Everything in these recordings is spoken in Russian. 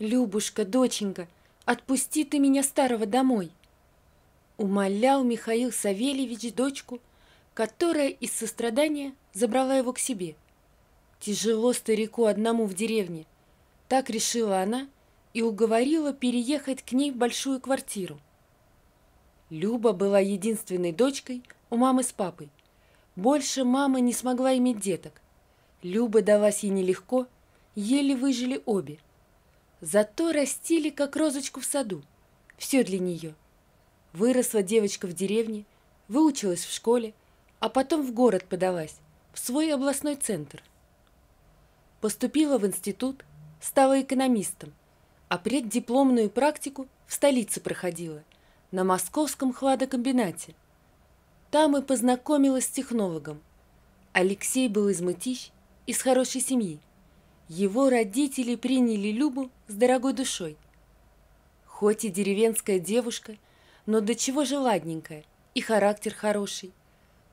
«Любушка, доченька, отпусти ты меня старого домой!» Умолял Михаил Савельевич дочку, которая из сострадания забрала его к себе. Тяжело старику одному в деревне. Так решила она и уговорила переехать к ней в большую квартиру. Люба была единственной дочкой у мамы с папой. Больше мама не смогла иметь деток. Люба далась ей нелегко, еле выжили обе. Зато растили, как розочку в саду. Все для нее. Выросла девочка в деревне, выучилась в школе, а потом в город подалась, в свой областной центр. Поступила в институт, стала экономистом, а преддипломную практику в столице проходила, на московском хладокомбинате. Там и познакомилась с технологом. Алексей был из Мытищ, из хорошей семьи. Его родители приняли Любу с дорогой душой. Хоть и деревенская девушка, но до чего же ладненькая, и характер хороший.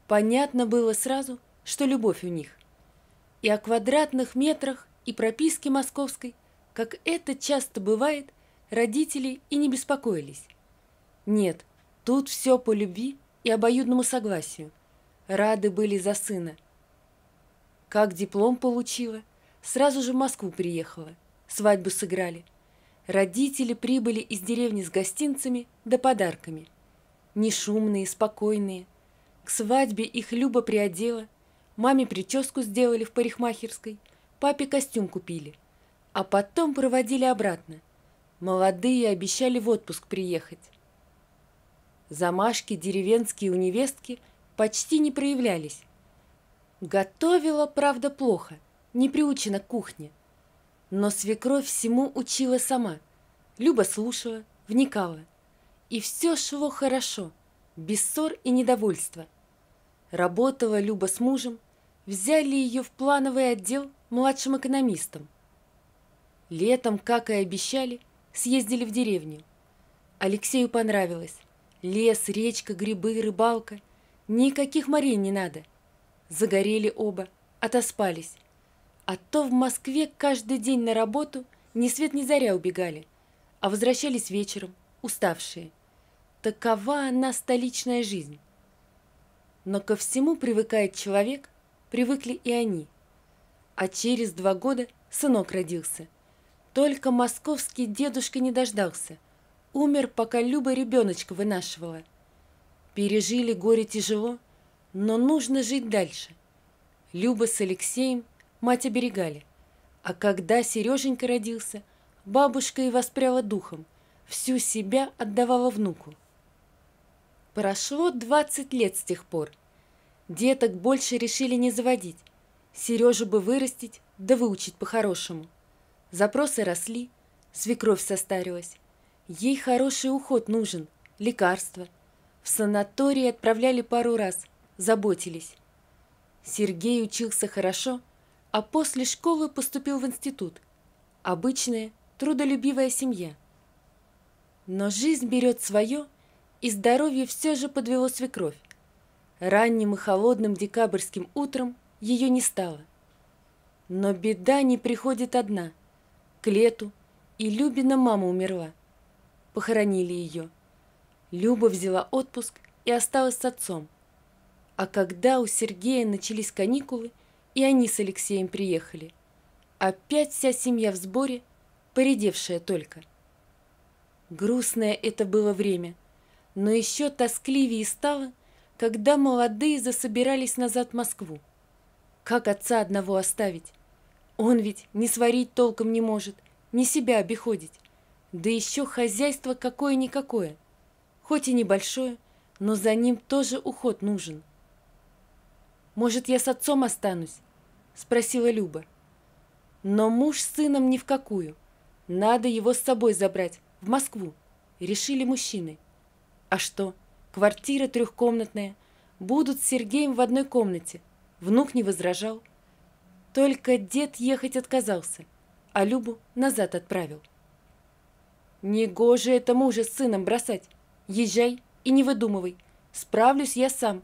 Понятно было сразу, что любовь у них. И о квадратных метрах и прописке московской, как это часто бывает, родители и не беспокоились. Нет, тут все по любви и обоюдному согласию. Рады были за сына. Как диплом получила, сразу же в Москву приехала, свадьбу сыграли. Родители прибыли из деревни с гостинцами да подарками. Не шумные, спокойные. К свадьбе их Люба приодела, маме прическу сделали в парикмахерской, папе костюм купили. А потом проводили обратно. Молодые обещали в отпуск приехать. Замашки деревенские у невестки почти не проявлялись. Готовила, правда, плохо, не приучена к кухне. Но свекровь всему учила сама. Люба слушала, вникала. И все шло хорошо, без ссор и недовольства. Работала Люба с мужем, взяли ее в плановый отдел младшим экономистом. Летом, как и обещали, съездили в деревню. Алексею понравилось. Лес, речка, грибы, рыбалка. Никаких морей не надо. Загорели оба, отоспались. А то в Москве каждый день на работу ни свет ни заря убегали, а возвращались вечером, уставшие. Такова она, столичная жизнь. Но ко всему привыкает человек, привыкли и они. А через 2 года сынок родился. Только московский дедушка не дождался. Умер, пока Люба ребеночка вынашивала. Пережили горе тяжело, но нужно жить дальше. Люба с Алексеем мать оберегали. А когда Сереженька родился, бабушка и воспряла духом, всю себя отдавала внуку. Прошло 20 лет с тех пор. Деток больше решили не заводить. Сережу бы вырастить, да выучить по-хорошему. Запросы росли, свекровь состарилась. Ей хороший уход нужен, лекарства. В санаторий отправляли пару раз, заботились. Сергей учился хорошо, а после школы поступил в институт. Обычная, трудолюбивая семья. Но жизнь берет свое, и здоровье все же подвело свекровь. Ранним и холодным декабрьским утром ее не стало. Но беда не приходит одна. К лету и Любина мама умерла. Похоронили ее. Люба взяла отпуск и осталась с отцом. А когда у Сергея начались каникулы, и они с Алексеем приехали, опять вся семья в сборе, поредевшая только. Грустное это было время, но еще тоскливее стало, когда молодые засобирались назад в Москву. Как отца одного оставить? Он ведь ни сварить толком не может, ни себя обиходить. Да еще хозяйство какое-никакое. Хоть и небольшое, но за ним тоже уход нужен. «Может, я с отцом останусь?» – спросила Люба. Но муж с сыном ни в какую. Надо его с собой забрать, в Москву, решили мужчины. А что, квартира 3-комнатная, будут с Сергеем в одной комнате. Внук не возражал. Только дед ехать отказался, а Любу назад отправил. «Негоже это мужа с сыном бросать. Езжай и не выдумывай. Справлюсь я сам.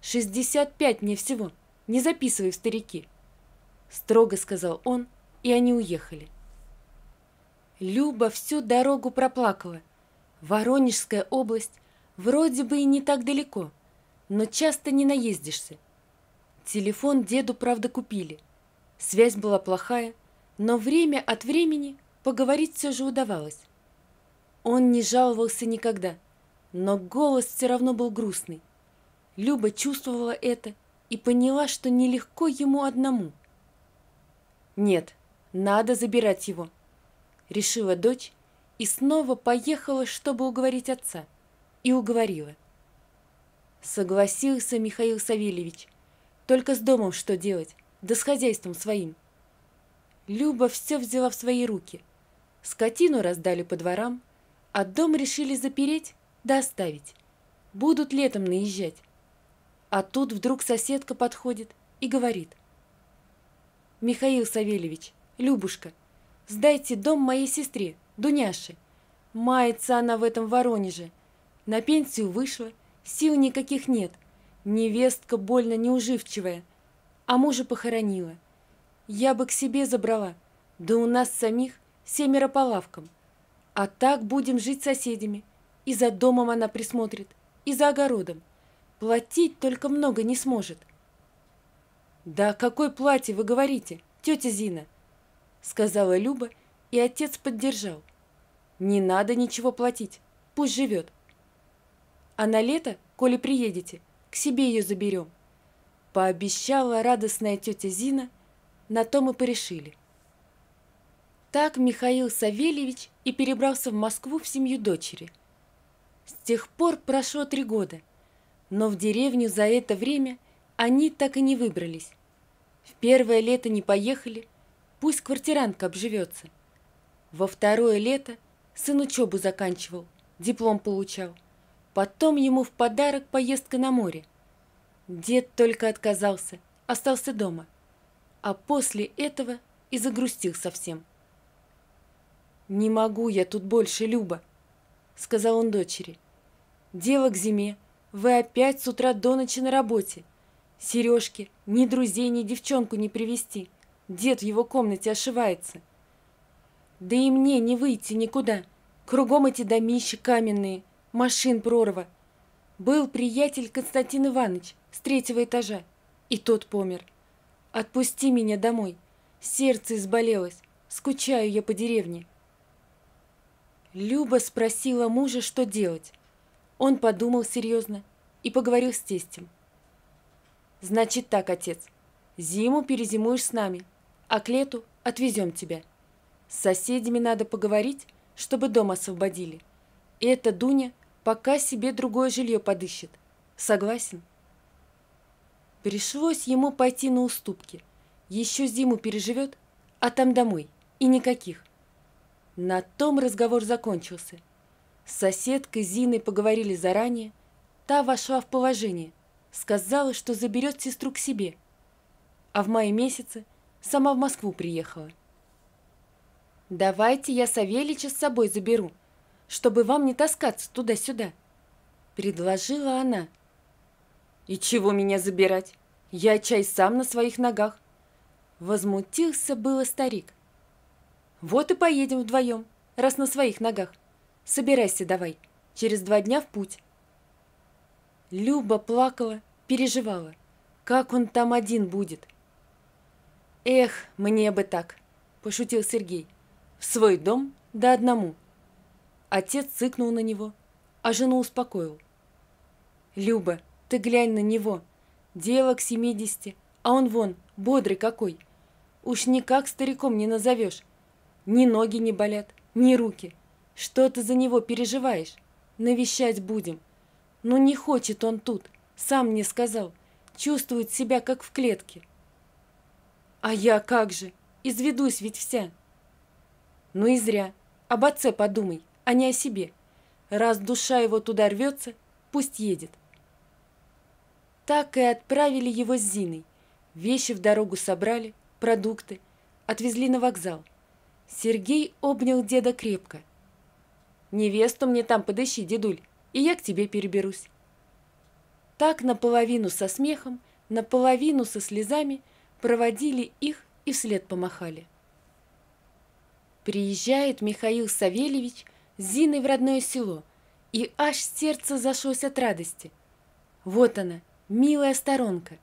65 мне всего. Не записывай в старики», — строго сказал он, и они уехали. Люба всю дорогу проплакала. Воронежская область вроде бы и не так далеко, но часто не наездишься. Телефон деду, правда, купили. Связь была плохая, но время от времени поговорить все же удавалось. Он не жаловался никогда, но голос все равно был грустный. Люба чувствовала это и поняла, что нелегко ему одному. «Нет, надо забирать его», — решила дочь и снова поехала, чтобы уговорить отца. И уговорила. Согласился Михаил Савельевич. Только с домом что делать, да с хозяйством своим. Люба все взяла в свои руки. Скотину раздали по дворам, а дом решили запереть да оставить. Будут летом наезжать. А тут вдруг соседка подходит и говорит: «Михаил Савельевич, Любушка, сдайте дом моей сестре, Дуняше. Мается она в этом Воронеже. На пенсию вышла, сил никаких нет. Невестка больно неуживчивая, а мужа похоронила. Я бы к себе забрала, да у нас самих 7 по лавкам. А так будем жить соседями. И за домом она присмотрит, и за огородом. Платить только много не сможет». «Да о какой плате вы говорите, тетя Зина?» — сказала Люба, и отец поддержал. «Не надо ничего платить, пусть живет. А на лето, коли приедете, к себе ее заберем», — пообещала радостная тетя Зина. На то мы порешили. Так Михаил Савельевич и перебрался в Москву в семью дочери. С тех пор прошло 3 года, но в деревню за это время они так и не выбрались. В первое лето не поехали, пусть квартирантка обживется. Во второе лето сын учебу заканчивал, диплом получал. Потом ему в подарок поездка на море. Дед только отказался, остался дома. А после этого и загрустил совсем. «Не могу я тут больше, Люба», — сказал он дочери. «Дело к зиме, вы опять с утра до ночи на работе. Сережке ни друзей, ни девчонку не привезти. Дед в его комнате ошивается. Да и мне не выйти никуда. Кругом эти домища каменные, машин прорва. Был приятель Константин Иванович с 3-го этажа, и тот помер. Отпусти меня домой. Сердце изболелось. Скучаю я по деревне». Люба спросила мужа, что делать. Он подумал серьезно и поговорил с тестем. «Значит так, отец, зиму перезимуешь с нами, а к лету отвезем тебя. С соседями надо поговорить, чтобы дом освободили. И эта Дуня пока себе другое жилье подыщет. Согласен?» Пришлось ему пойти на уступки. Еще зиму переживет, а там домой. И никаких. На том разговор закончился. С соседкой Зиной поговорили заранее. Та вошла в положение. Сказала, что заберет сестру к себе. А в мае месяце сама в Москву приехала. «Давайте я Савельича с собой заберу, чтобы вам не таскаться туда-сюда», — предложила она. «И чего меня забирать? Я чай сам на своих ногах», — возмутился было старик. «Вот и поедем вдвоем, раз на своих ногах. Собирайся давай, через 2 дня в путь». Люба плакала, переживала, как он там один будет. «Эх, мне бы так», — пошутил Сергей, — «в свой дом да одному». Отец цыкнул на него, а жену успокоил. «Люба, ты глянь на него, дело к 70, а он вон, бодрый какой. Уж никак стариком не назовешь. Ни ноги не болят, ни руки. Что ты за него переживаешь? Навещать будем. Но не хочет он тут, сам мне сказал. Чувствует себя, как в клетке». «А я как же? Изведусь ведь вся». «Ну и зря. Об отце подумай, а не о себе. Раз душа его туда рвется, пусть едет». Так и отправили его с Зиной. Вещи в дорогу собрали, продукты, отвезли на вокзал. Сергей обнял деда крепко. «Невесту мне там подыщи, дедуль, и я к тебе переберусь». Так наполовину со смехом, наполовину со слезами проводили их и вслед помахали. Приезжает Михаил Савельевич с Зиной в родное село, и аж сердце зашлось от радости. Вот она, милая сторонка.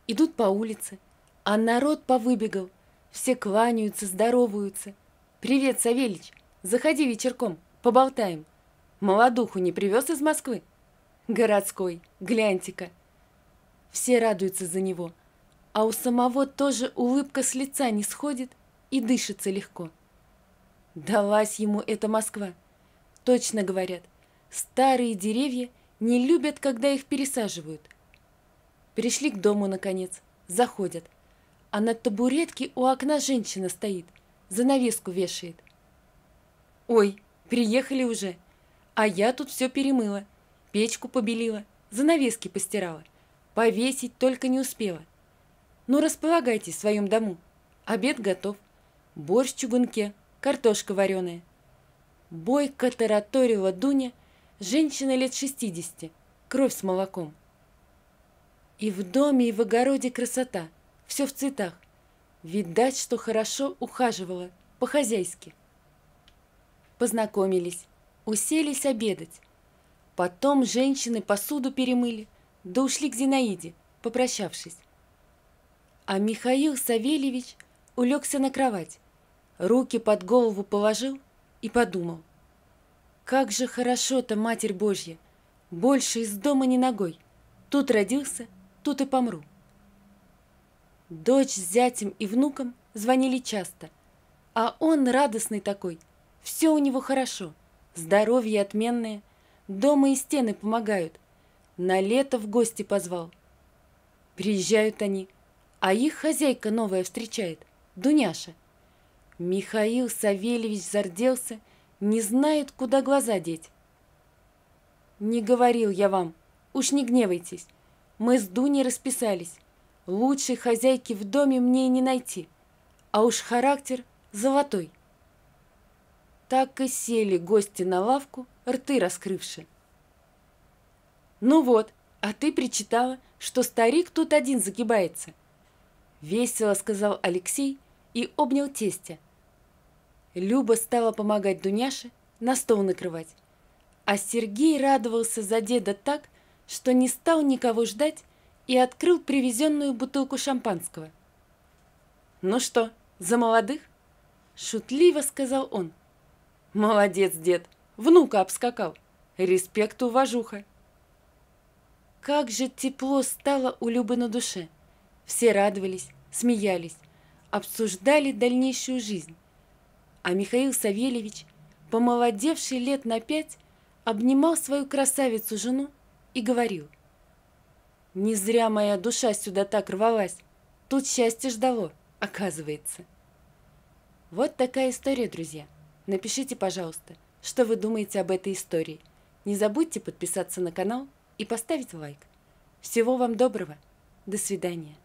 Идут по улице, а народ повыбегал. Все кланяются, здороваются. «Привет, Савельич, заходи вечерком, поболтаем. Молодуху не привез из Москвы?» «Городской, гляньте-ка». Все радуются за него, а у самого тоже улыбка с лица не сходит и дышится легко. Далась ему эта Москва. Точно говорят, старые деревья не любят, когда их пересаживают. Пришли к дому, наконец, заходят, а на табуретке у окна женщина стоит, занавеску вешает. «Ой, приехали уже, а я тут все перемыла, печку побелила, занавески постирала, повесить только не успела. Ну, располагайтесь в своем дому, обед готов, борщ в чугунке, картошка вареная». Бойко тараторила Дуня, женщина лет 60, кровь с молоком. И в доме, и в огороде красота, все в цветах. Видать, что хорошо ухаживала, по-хозяйски. Познакомились, уселись обедать. Потом женщины посуду перемыли, да ушли к Зинаиде, попрощавшись. А Михаил Савельевич улегся на кровать, руки под голову положил и подумал. Как же хорошо-то, Матерь Божья, больше из дома ни ногой. Тут родился, тут и помру. Дочь с зятем и внуком звонили часто, а он радостный такой, все у него хорошо, здоровье отменное, дома и стены помогают, на лето в гости позвал. Приезжают они, а их хозяйка новая встречает, Дуняша. Михаил Савельевич зарделся, не знает, куда глаза деть. «Не говорил я вам, уж не гневайтесь, мы с Дуней расписались, лучшей хозяйки в доме мне и не найти, а уж характер золотой». Так и сели гости на лавку, рты раскрывши. «Ну вот, а ты причитала, что старик тут один загибается», — весело сказал Алексей и обнял тестя. Люба стала помогать Дуняше на стол накрывать, а Сергей радовался за деда так, что не стал никого ждать и открыл привезенную бутылку шампанского. «Ну что, за молодых?» — шутливо сказал он. «Молодец, дед, внука обскакал. Респект, уважуха». Как же тепло стало у Любы на душе. Все радовались, смеялись, обсуждали дальнейшую жизнь. А Михаил Савельевич, помолодевший лет на 5, обнимал свою красавицу-жену и говорил: «Не зря моя душа сюда так рвалась, тут счастье ждало, оказывается». Вот такая история, друзья. Напишите, пожалуйста, что вы думаете об этой истории. Не забудьте подписаться на канал и поставить лайк. Всего вам доброго. До свидания.